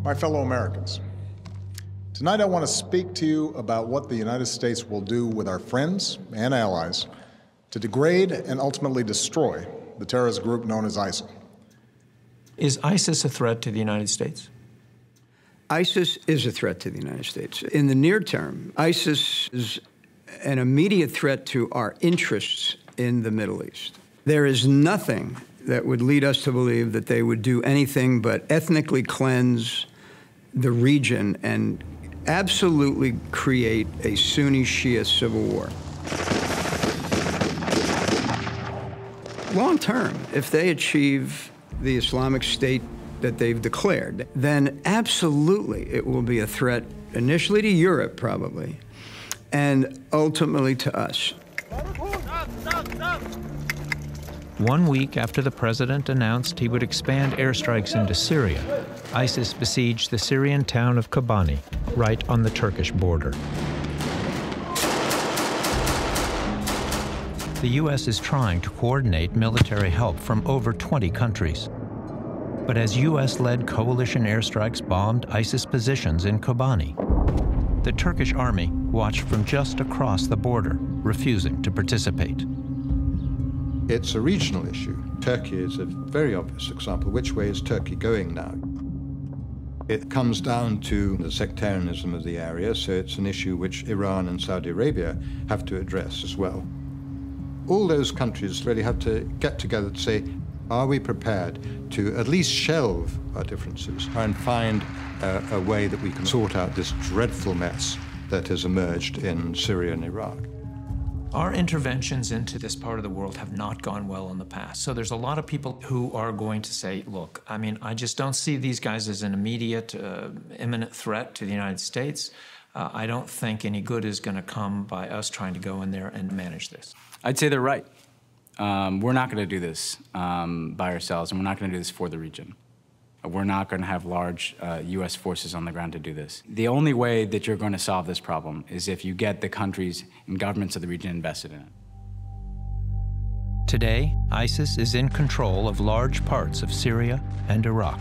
My fellow Americans, tonight I want to speak to you about what the United States will do with our friends and allies to degrade and ultimately destroy the terrorist group known as ISIL. Is ISIS a threat to the United States? ISIS is a threat to the United States. In the near term, ISIS is an immediate threat to our interests in the Middle East. There is nothing that would lead us to believe that they would do anything but ethnically cleanse the region and absolutely create a Sunni-Shia civil war. Long term, if they achieve the Islamic State that they've declared, then absolutely it will be a threat initially to Europe, probably, and ultimately to us. 1 week after the president announced he would expand airstrikes into Syria, ISIS besieged the Syrian town of Kobani, right on the Turkish border. The U.S. is trying to coordinate military help from over 20 countries. But as U.S.-led coalition airstrikes bombed ISIS positions in Kobani, the Turkish army watched from just across the border, refusing to participate. It's a regional issue. Turkey is a very obvious example. Which way is Turkey going now? It comes down to the sectarianism of the area, so it's an issue which Iran and Saudi Arabia have to address as well. All those countries really have to get together to say, are we prepared to at least shelve our differences and find a way that we can sort out this dreadful mess that has emerged in Syria and Iraq? Our interventions into this part of the world have not gone well in the past. So there's a lot of people who are going to say, look, I mean, I just don't see these guys as an immediate, imminent threat to the United States. I don't think any good is going to come by us trying to go in there and manage this. I'd say they're right. We're not going to do this by ourselves, and we're not going to do this for the region. We're not going to have large U.S. forces on the ground to do this. The only way that you're going to solve this problem is if you get the countries and governments of the region invested in it. Today, ISIS is in control of large parts of Syria and Iraq.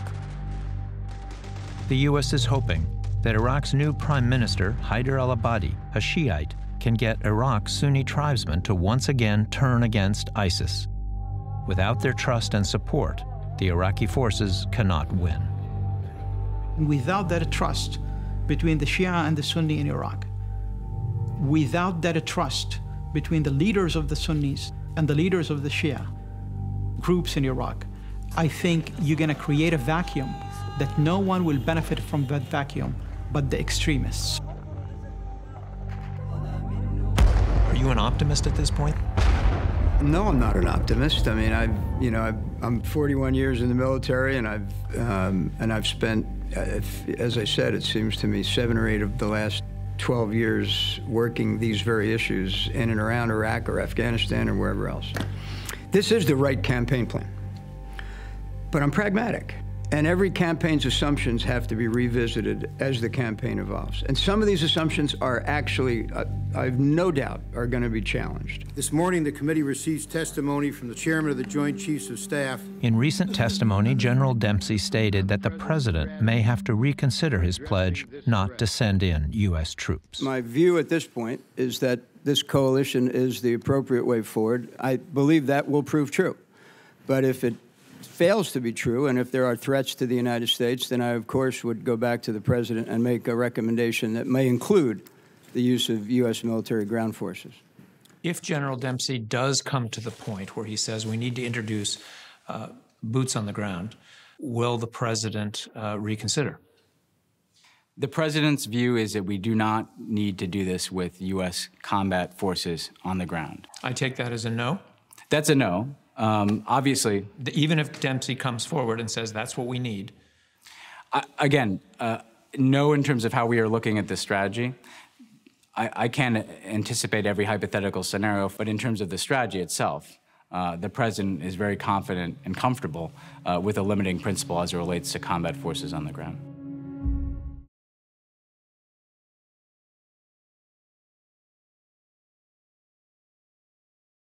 The U.S. is hoping that Iraq's new Prime Minister, Haider al-Abadi, a Shiite, can get Iraq's Sunni tribesmen to once again turn against ISIS. Without their trust and support, the Iraqi forces cannot win. Without that trust between the Shia and the Sunni in Iraq, without that trust between the leaders of the Sunnis and the leaders of the Shia groups in Iraq, I think you're going to create a vacuum that no one will benefit from that vacuum but the extremists. Are you an optimist at this point? No, I'm not an optimist. I mean, I'm 41 years in the military, and I've spent, as I said, it seems to me 7 or 8 of the last 12 years working these very issues in and around Iraq or Afghanistan or wherever else. This is the right campaign plan, but I'm pragmatic. And every campaign's assumptions have to be revisited as the campaign evolves. And some of these assumptions are actually, I have no doubt, are going to be challenged. This morning, the committee receives testimony from the chairman of the Joint Chiefs of Staff. In recent testimony, General Dempsey stated that the president may have to reconsider his pledge not to send in U.S. troops. My view at this point is that this coalition is the appropriate way forward. I believe that will prove true. But if it fails to be true, and if there are threats to the United States, then I, of course, would go back to the president and make a recommendation that may include the use of U.S. military ground forces. If General Dempsey does come to the point where he says we need to introduce boots on the ground, will the president reconsider? The president's view is that we do not need to do this with U.S. combat forces on the ground. I take that as a no? That's a no. Obviously, even if Dempsey comes forward and says that's what we need. Again, no in terms of how we are looking at this strategy. I can't anticipate every hypothetical scenario, but in terms of the strategy itself, the president is very confident and comfortable with a limiting principle as it relates to combat forces on the ground.